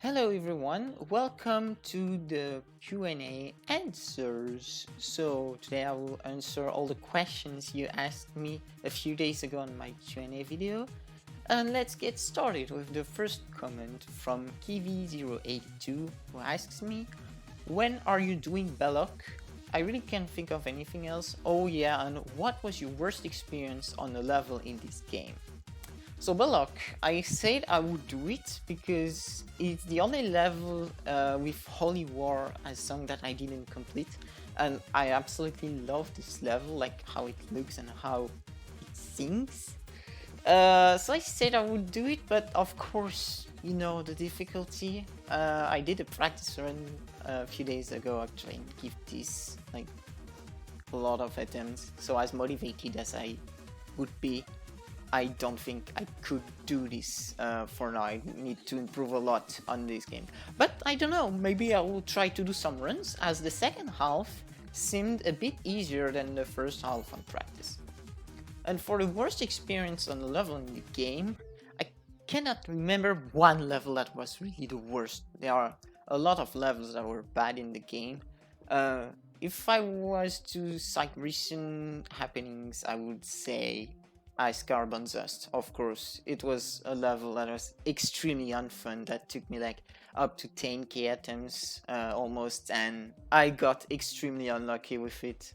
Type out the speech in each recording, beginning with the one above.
Hello everyone, welcome to the Q&A answers. So today I will answer all the questions you asked me a few days ago on my Q&A video. And let's get started with the first comment from Kiwi082 who asks me, when are you doing Belloc? I really can't think of anything else. Oh yeah, and what was your worst experience on a level in this game? So Belloc, I said I would do it because it's the only level with Holy War as song that I didn't complete, and I absolutely love this level, like how it looks and how it sings. So I said I would do it, but of course, you know the difficulty. I did a practice run a few days ago actually, and give this like a lot of attempts. So as motivated as I would be, I don't think I could do this for now. I need to improve a lot on this game. But I don't know, maybe I will try to do some runs, as the second half seemed a bit easier than the first half on practice. And for the worst experience on the level in the game, I cannot remember one level that was really the worst. There are a lot of levels that were bad in the game. If I was to cite recent happenings, I would say Ice Carbon Dust. Of course, it was a level that was extremely unfun, that took me like up to 10k attempts almost, and I got extremely unlucky with it.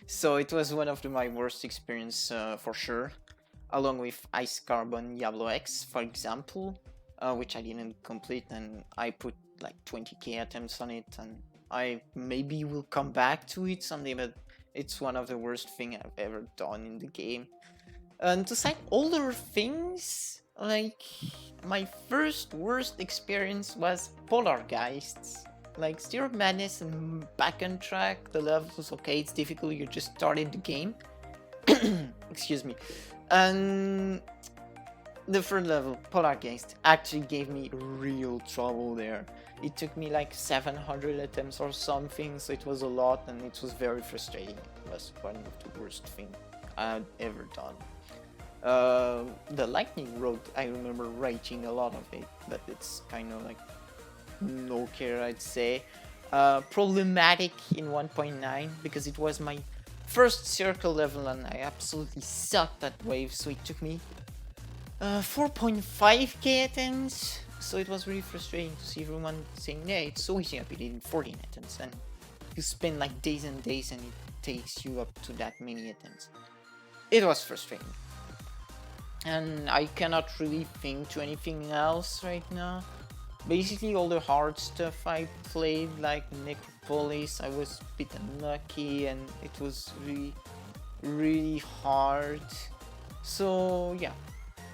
So it was one of my worst experience for sure, along with Ice Carbon Diablo X, for example, which I didn't complete, and I put like 20k attempts on it, and I maybe will come back to it someday, but it's one of the worst thing I've ever done in the game. And to cite older things, like my first worst experience was Polargeists. Like Stir of Madness and Back on Track, the levels, okay, it's difficult, you just started the game. Excuse me. And the third level, Polargeist, actually gave me real trouble there. It took me like 700 attempts or something, so it was a lot, and it was very frustrating. It was one of the worst things I'd ever done. The Lightning Road, I remember writing a lot of it, but it's kind of like no care, I'd say. Problematic in 1.9 because it was my first circle level and I absolutely sucked at wave, so it took me 4.5k attempts, so it was really frustrating to see everyone saying, yeah, it's so easy, I beat it in 14 attempts, and you spend like days and days and it takes you up to that many attempts. It was frustrating. And I cannot really think to anything else right now. Basically all the hard stuff I played, like Necropolis, I was a bit unlucky and it was really hard. So yeah,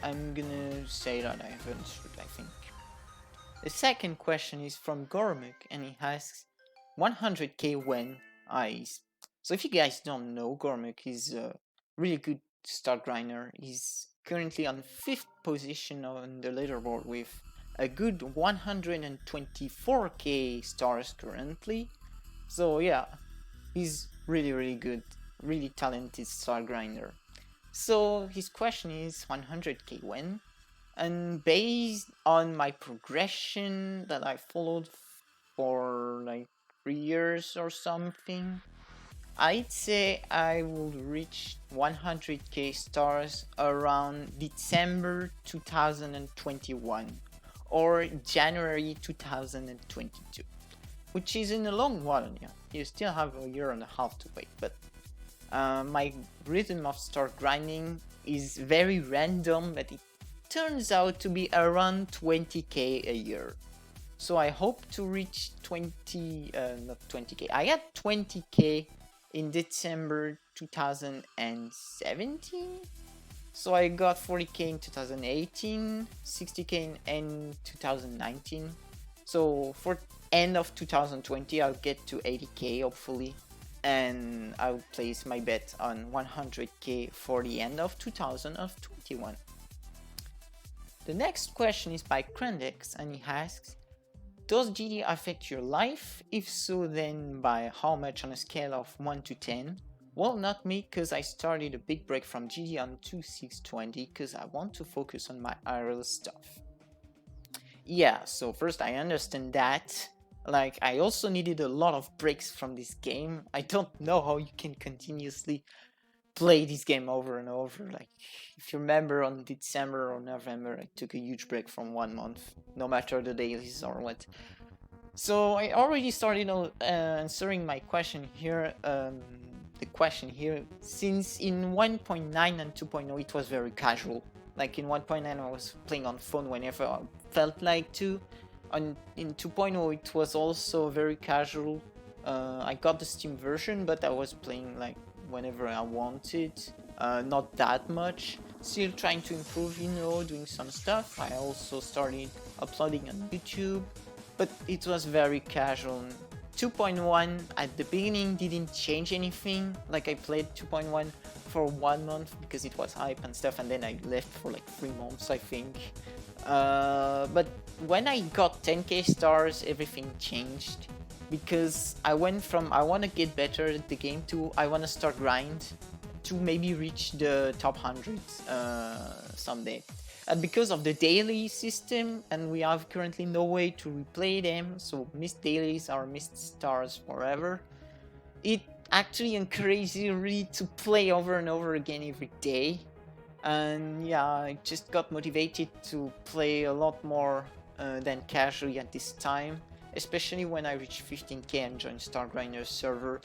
I'm gonna say that I have answered, I think. The second question is from Gormuk and he asks 100k when eyes. So if you guys don't know, Gormuk is a really good star grinder. He's currently on 5th position on the leaderboard with a good 124k stars currently. So yeah, he's really good, really talented star grinder. So his question is 100k when? And based on my progression that I followed for like 3 years or something, I'd say I will reach 100k stars around December 2021 or January 2022, which is in a long while. Yeah, you still have a year and a half to wait, but my rhythm of star grinding is very random, but it turns out to be around 20k a year. So I hope to reach not 20k. I had 20k in December 2017. So I got 40k in 2018, 60k in 2019. So for end of 2020, I'll get to 80k hopefully. And I'll place my bet on 100k for the end of 2021. The next question is by Krendex and he asks, does GD affect your life? If so, then by how much on a scale of 1 to 10? Well, not me, because I started a big break from GD on 2620 because I want to focus on my IRL stuff. yeah, so first I understand that. Like, I also needed a lot of breaks from this game. I don't know how you can continuously play this game over and over. Like, if you remember, on December or November, I took a huge break from 1 month, no matter the dailies or what. So I already started answering my question here. The question here, since in 1.9 and 2.0 it was very casual. Like in 1.9 I was playing on phone whenever I felt like to. In 2.0 it was also very casual. I got the Steam version, but I was playing like whenever I wanted. Not that much. Still trying to improve, doing some stuff. I also started uploading on YouTube, but it was very casual. 2.1 at the beginning didn't change anything. Like, I played 2.1 for 1 month because it was hype and stuff, and then I left for like 3 months, I think. But when I got 10k stars, everything changed, because I went from I want to get better at the game to I want to start grind to maybe reach the top 100 someday. And because of the daily system, and we have currently no way to replay them, so missed dailies are missed stars forever, it actually encourages you really to play over and over again every day. And yeah, I just got motivated to play a lot more than casually at this time, especially when I reached 15k and joined Star Grinders server,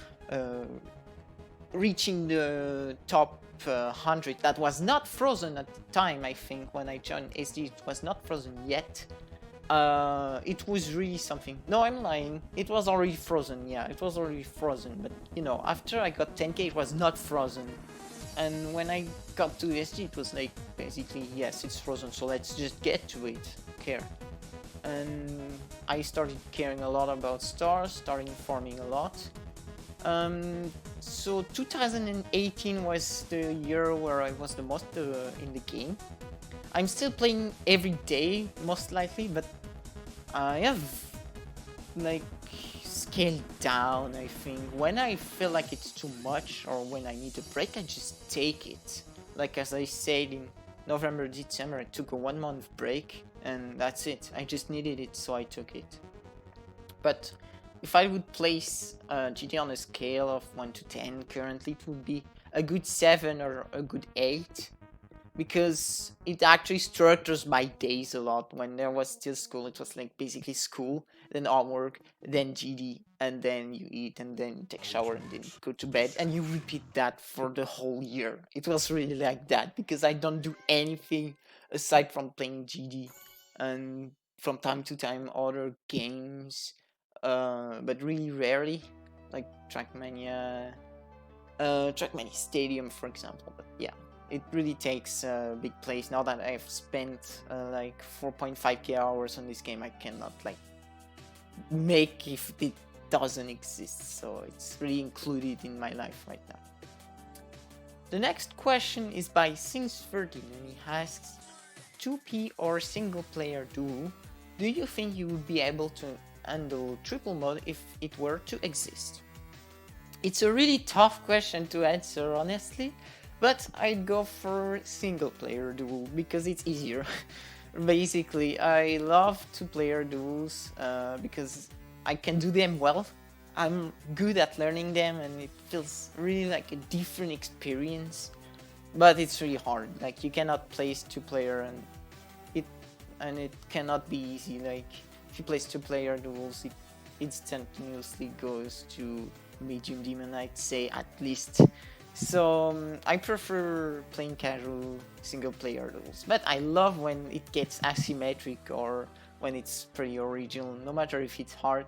reaching the top 100. That was not frozen at the time. I think when I joined SD it was not frozen yet. It was really something. No, I'm lying, it was already frozen. Yeah, it was already frozen, but after I got 10k it was not frozen. And when I got to SD it was like, basically, yes, it's frozen, so let's just get to it. Care. And I started caring a lot about stars, started farming a lot. So 2018 was the year where I was the most in the game. I'm still playing every day, most likely, but I have like scaled down, I think. When I feel like it's too much or when I need a break, I just take it. Like, as I said, in November, December, I took a 1 month break, and that's it. I just needed it, so I took it. But if I would place GT on a scale of 1 to 10 currently, it would be a good 7 or a good 8. Because it actually structures my days a lot. When there was still school, it was like basically school, then homework, then GD, and then you eat, and then you take a shower, and then you go to bed, and you repeat that for the whole year. It was really like that, because I don't do anything aside from playing GD, and from time to time other games, but really rarely, like Trackmania Stadium, for example. But yeah, it really takes a big place. Now that I've spent like 4.5k hours on this game, I cannot like make if it doesn't exist, so it's really included in my life right now. The next question is by Sings13, and he asks, 2P or single player duo, do you think you would be able to handle triple mode if it were to exist? It's a really tough question to answer, honestly, but I'd go for single player duo because it's easier. Basically, I love two-player duels because I can do them well. I'm good at learning them, and it feels really like a different experience. But it's really hard. Like, you cannot place two-player, and it cannot be easy. Like, if you place two-player duels, it instantaneously goes to medium demon, I'd say, at least. So I prefer playing casual single player duels, but I love when it gets asymmetric or when it's pretty original, no matter if it's hard.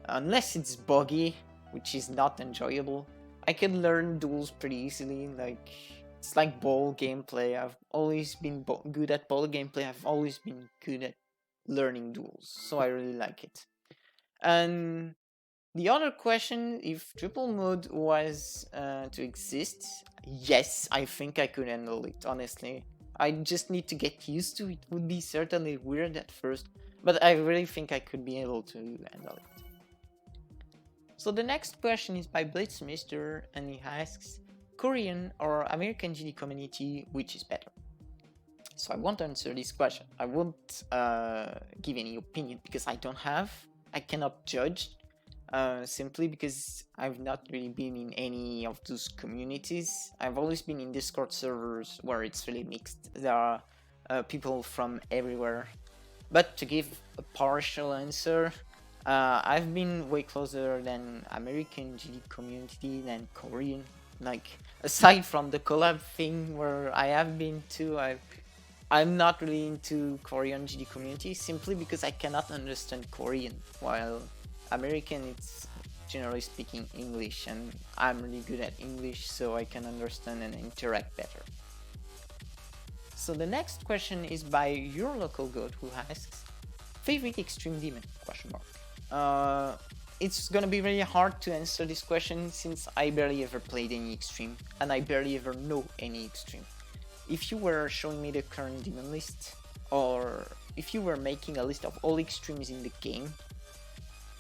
Unless it's buggy, which is not enjoyable, I can learn duels pretty easily. Like, it's like ball gameplay. I've always been good at ball gameplay. I've always been good at learning duels, so I really like it. And the other question, if triple mode was to exist, yes, I think I could handle it, honestly. I just need to get used to it. It would be certainly weird at first, but I really think I could be able to handle it. So the next question is by Blitzmister, and he asks, Korean or American GD community, which is better? So I won't answer this question. I won't give any opinion because I cannot judge simply because I've not really been in any of those communities. I've always been in Discord servers where it's really mixed. There are people from everywhere. But to give a partial answer, I've been way closer than American GD community than Korean. Like, aside from the collab thing where I have been to, I'm not really into Korean GD community simply because I cannot understand Korean, while American it's generally speaking English, and I'm really good at English, so I can understand and interact better. So the next question is by your local god, who asks, favorite extreme demon? It's gonna be really hard to answer this question since I barely ever played any extreme, and I barely ever know any extreme. If you were showing me the current demon list, or if you were making a list of all extremes in the game,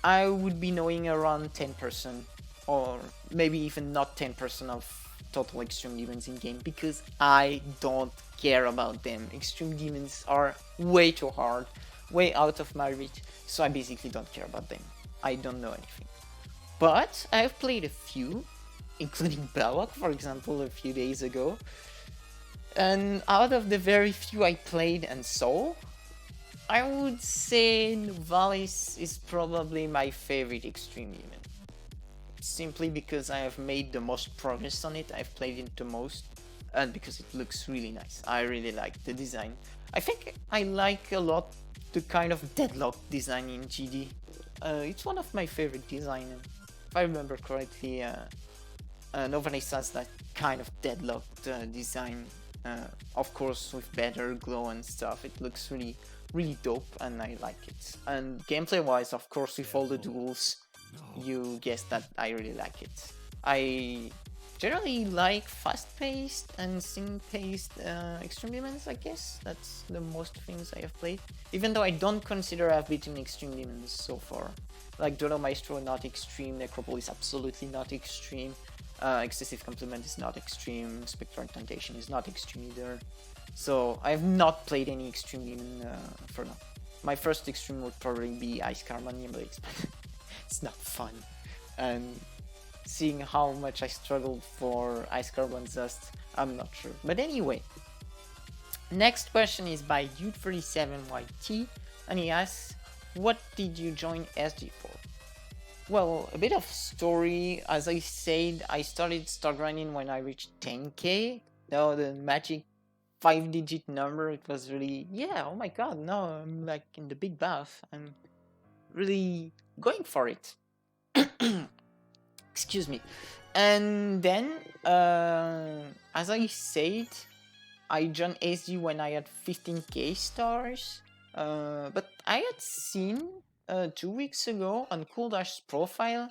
I would be knowing around 10%, or maybe even not 10% of total extreme demons in game, because I don't care about them. Extreme demons are way too hard, way out of my reach, so I basically don't care about them. I don't know anything. But I've played a few, including Belloc, for example, a few days ago. And out of the very few I played and saw, I would say Novalis is probably my favorite extreme demon. Simply because I have made the most progress on it, I've played it the most, and because it looks really nice. I really like the design. I think I like a lot the kind of deadlock design in GD. It's one of my favorite designs. If I remember correctly, Novalis has that kind of deadlocked design. Of course, with better glow and stuff, it looks really dope, and I like it. And gameplay wise, of course, with all the duels, you guessed that I really like it. I generally like fast-paced and sync-paced extreme demons, I guess. That's the most things I have played. Even though I don't consider I've beaten extreme demons so far. Like Dodo Maestro, not extreme. Necropolis, absolutely not extreme. Excessive Complement is not extreme, Spectral Temptation is not extreme either. So I have not played any extreme demon for now. My first extreme would probably be Ice Carmania, but it's not fun. And seeing how much I struggled for Ice Carbon Dust, I'm not sure. But anyway, next question is by U37YT, and he asks, what did you join SG for? Well, a bit of story. As I said, I started star grinding when I reached 10k. Now the magic 5-digit number, it was really, yeah, oh my god, now I'm like in the big bath. I'm really going for it. Excuse me. And then, as I said, I joined SG when I had 15k stars. But I had seen 2 weeks ago on Cool-Dash's profile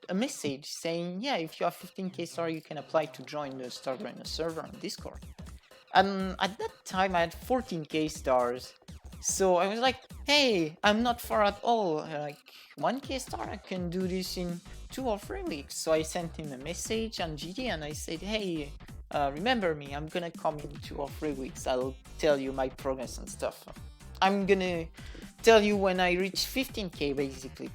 a message saying, yeah, if you have 15k star, you can apply to join the Star Grinder server on Discord. And at that time, I had 14k stars. So I was like, hey, I'm not far at all. Like, 1k star, I can do this in 2 or 3 weeks. So I sent him a message on GD and I said, hey, remember me, I'm gonna come in 2 or 3 weeks. I'll tell you my progress and stuff. I'm gonna tell you when I reach 15k basically.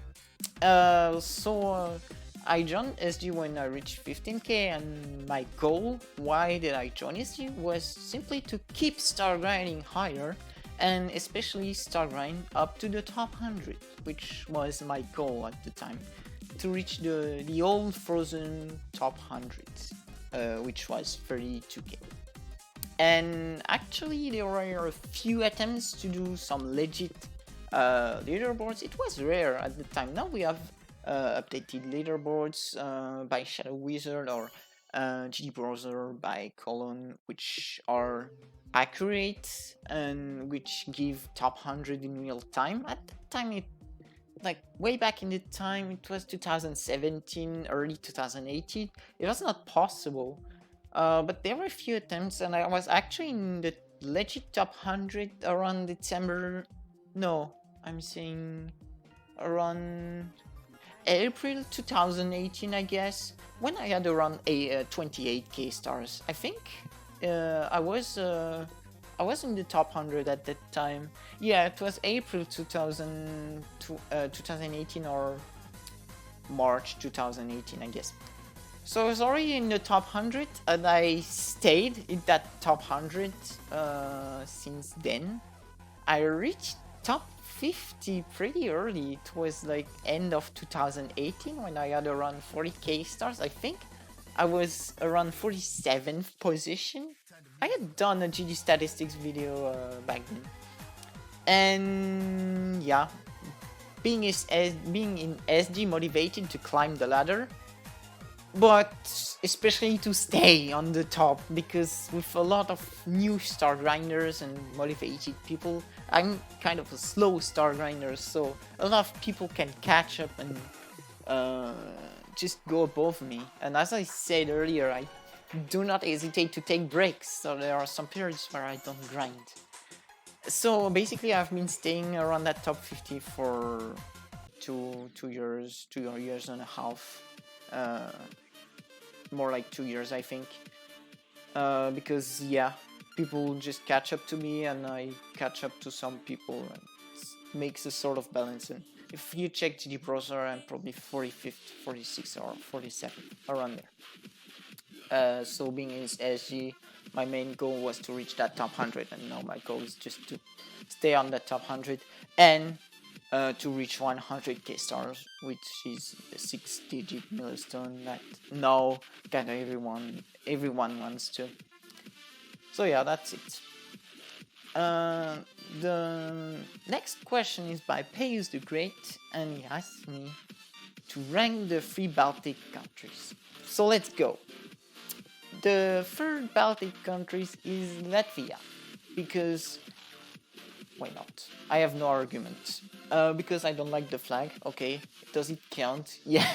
I joined SG when I reached 15k, and my goal, why did I join SG, was simply to keep star grinding higher, and especially star grind up to the top 100, which was my goal at the time, to reach the old frozen top 100, which was 32k. And actually there were a few attempts to do some legit leaderboards. It was rare at the time. Now we have updated leaderboards by Shadow Wizard or GD Browser by Colon, which are accurate and which give top 100 in real time. At that time, like way back in the time, it was 2017, early 2018. It was not possible. But there were a few attempts, and I was actually in the legit top 100 around December. No, I'm saying around April 2018, I guess, when I had around 28k stars. I think I was I was in the top 100 at that time. Yeah, it was April 2018 or March 2018, I guess. So I was already in the top 100 and I stayed in that top 100 since then. I reached top 50 pretty early. It was like end of 2018 when I had around 40k stars, I think. I was around 47th position. I had done a GD statistics video back then. And yeah, being in SD motivated to climb the ladder, but especially to stay on the top, because with a lot of new star grinders and motivated people, I'm kind of a slow star grinder, so a lot of people can catch up and just go above me. And as I said earlier, I do not hesitate to take breaks, so there are some periods where I don't grind. So basically I've been staying around that top 50 for two years and a half, more like 2 years, I think, because yeah, people just catch up to me and I catch up to some people, and it makes a sort of balance. And if you check GD browser, I'm probably 45th, 46th or 47th, around there. So being in SG, my main goal was to reach that top 100, and now my goal is just to stay on that top 100 and to reach 100k stars, which is a 6-digit milestone that now kind of everyone wants to. So yeah, that's it. The next question is by Payus the Great, and he asked me to rank the 3 Baltic countries. So let's go. The third Baltic countries is Latvia, because why not? I have no argument. Because I don't like the flag. Okay, does it count? Yeah.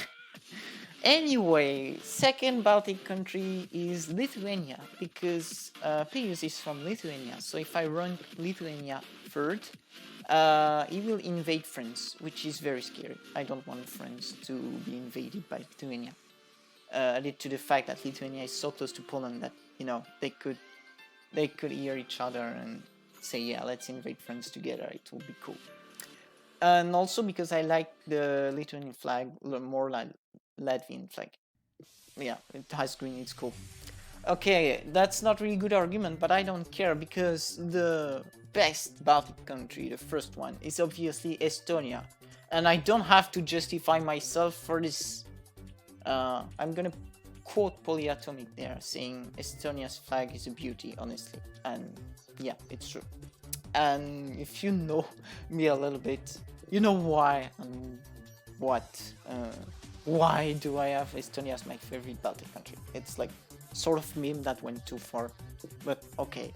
Anyway, second Baltic country is Lithuania, because Pius is from Lithuania. So if I rank Lithuania third, he will invade France, which is very scary. I don't want France to be invaded by Lithuania. Added to the fact that Lithuania is so close to Poland that, you know, they could hear each other and say, yeah, let's invade France together. It will be cool. And also because I like the Lithuanian flag more like Latvian flag. Yeah, it has green, it's cool. Okay, that's not really good argument, but I don't care, because the best Baltic country, the first one, is obviously Estonia. And I don't have to justify myself for this. I'm gonna quote Polyatomic there, saying Estonia's flag is a beauty, honestly. And yeah, it's true. And if you know me a little bit, you know why and why do I have Estonia as my favorite Baltic country. It's like sort of meme that went too far, but okay,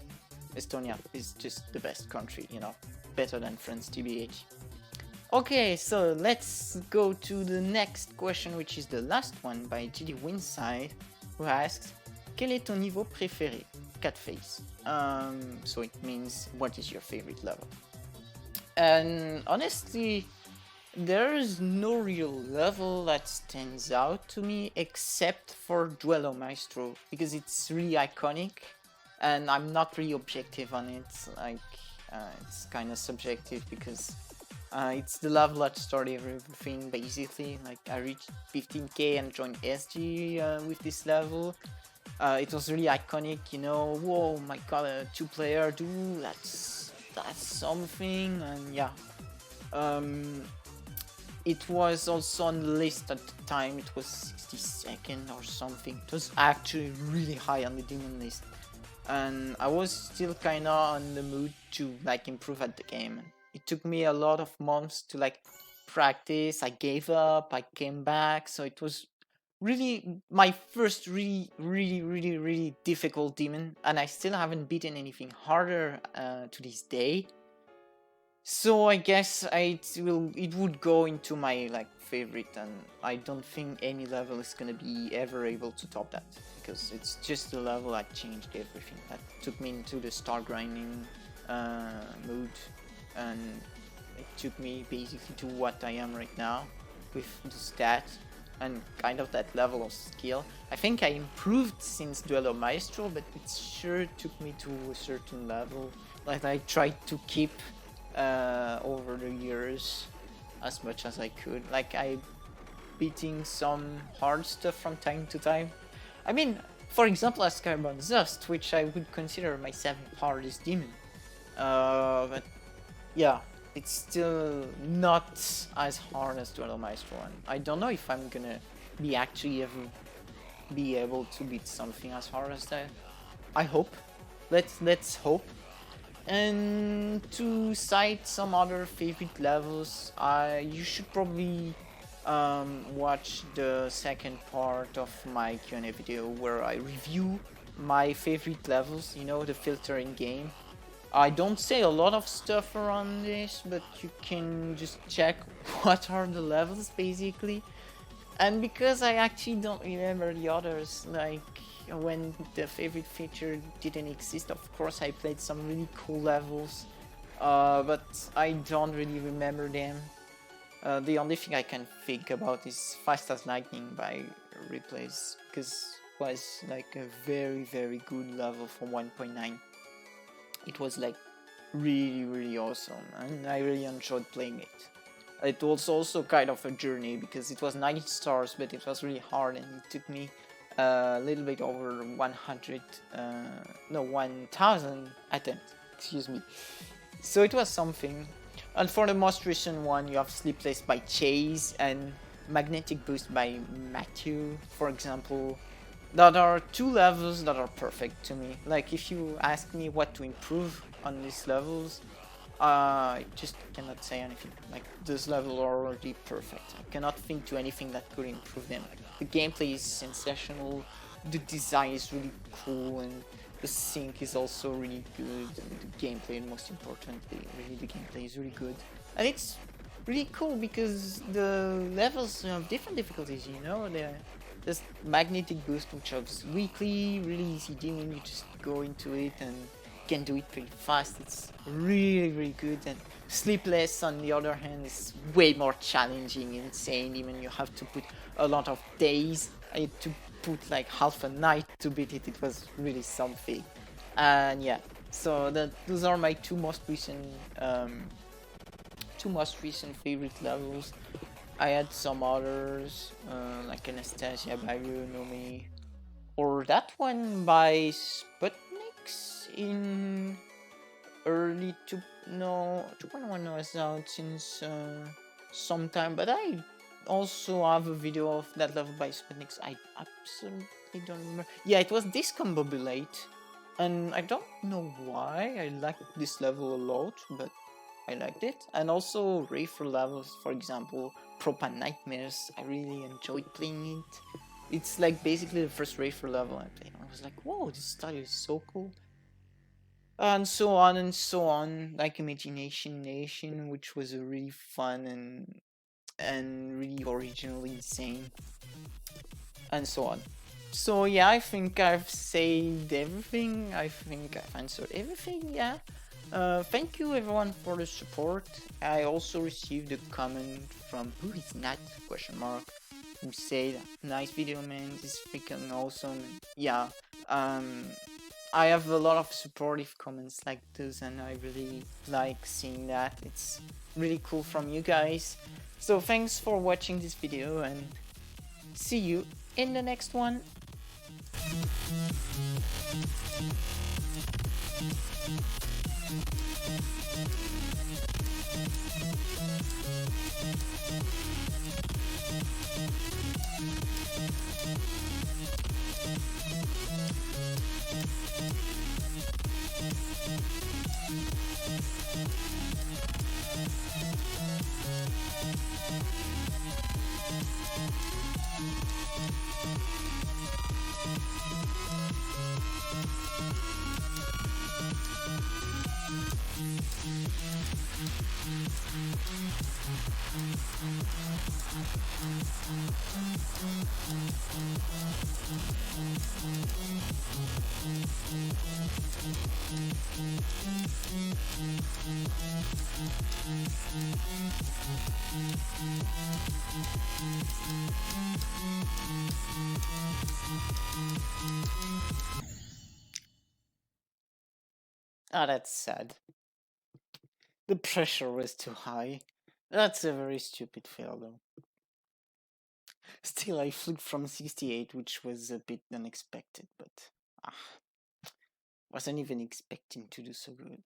Estonia is just the best country, you know, better than France, TBH. Okay, so let's go to the next question, which is the last one by GD Winside, who asks, quel est ton niveau préféré? Cat face. So it means, what is your favorite level? And honestly, there is no real level that stands out to me except for Duello Maestro, because it's really iconic and I'm not really objective on it. Like, it's kind of subjective because it's the level that started everything, basically. Like, I reached 15k and joined SG with this level. It was really iconic, you know. Whoa, my god, a 2-player duel, that's something. And yeah, it was also on the list at the time. It was 62nd or something. It was actually really high on the demon list, and I was still kind of on the mood to like improve at the game. It took me a lot of months to like practice. I gave up, I came back, so it was really my first really difficult demon, and I still haven't beaten anything harder to this day. So I guess it would go into my like favorite, and I don't think any level is gonna be ever able to top that, because it's just the level that changed everything, that took me into the star grinding mood, and it took me basically to what I am right now with the stats. and kind of that level of skill. I think I improved since Duelo Maestro, but it sure took me to a certain level that I tried to keep over the years as much as I could. Like I beating some hard stuff from time to time. I mean, for example, as Carbon Zust, which I would consider my 7th hardest demon. But yeah, it's still not as hard as Duelo Maestro, and I don't know if I'm gonna be actually ever be able to beat something as hard as that. I hope. Let's hope. And to cite some other favorite levels, you should probably watch the second part of my Q&A video where I review my favorite levels, you know, the filter in game. I don't say a lot of stuff around this, but you can just check what are the levels basically. And because I actually don't remember the others, like when the favorite feature didn't exist, of course I played some really cool levels, but I don't really remember them. The only thing I can think about is Fast as Lightning by Replays, because it was like a very good level for 1.9. It was like really awesome, and I really enjoyed playing it. It was also kind of a journey because it was 90 stars, but it was really hard, and it took me a little bit over 1,000 attempts, excuse me. So it was something. And for the most recent one, you have Sleepless by Chase and Magnetic Boost by Matthew, for example. That are two levels that are perfect to me. Like, if you ask me what to improve on these levels, I just cannot say anything. Like, this level are already perfect. I cannot think to anything that could improve them. Like, the gameplay is sensational, the design is really cool, and the sync is also really good. And the gameplay, most importantly, really the gameplay is really good. And it's really cool because the levels have different difficulties, you know? There's Magnetic Boost, which is weekly, really easy demon. You just go into it and can do it pretty fast. It's really good. And Sleepless, on the other hand, is way more challenging, insane. Even you have to put a lot of days. I had to put like half a night to beat it. It was really something. And yeah, so those are my two most recent favorite levels. I had some others, like Anastasia by Ryunomi, or that one by Sputniks in early 2.1 was out since some time, but I also have a video of that level by Sputniks. I absolutely don't remember. Yeah, it was Discombobulate, and I don't know why I liked this level a lot, but I liked it. And also Rafer levels, for example, Propa Nightmares. I really enjoyed playing it. It's like basically the first Rafer level I played. I was like, whoa, this style is so cool. And so on, like Imagination Nation, which was a really fun and really originally insane, and so on. So yeah, I think I've said everything. I think I've answered everything, yeah. Thank you everyone for the support. I also received a comment from who is that question mark, who said, nice video man, this is freaking awesome. Yeah, I have a lot of supportive comments like this, and I really like seeing that. It's really cool from you guys. So thanks for watching this video, and see you in the next one. Ah, that's sad. The pressure was too high. That's a very stupid fail though. Still, I flipped from 68, which was a bit unexpected, but wasn't even expecting to do so good.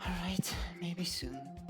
Alright, maybe soon.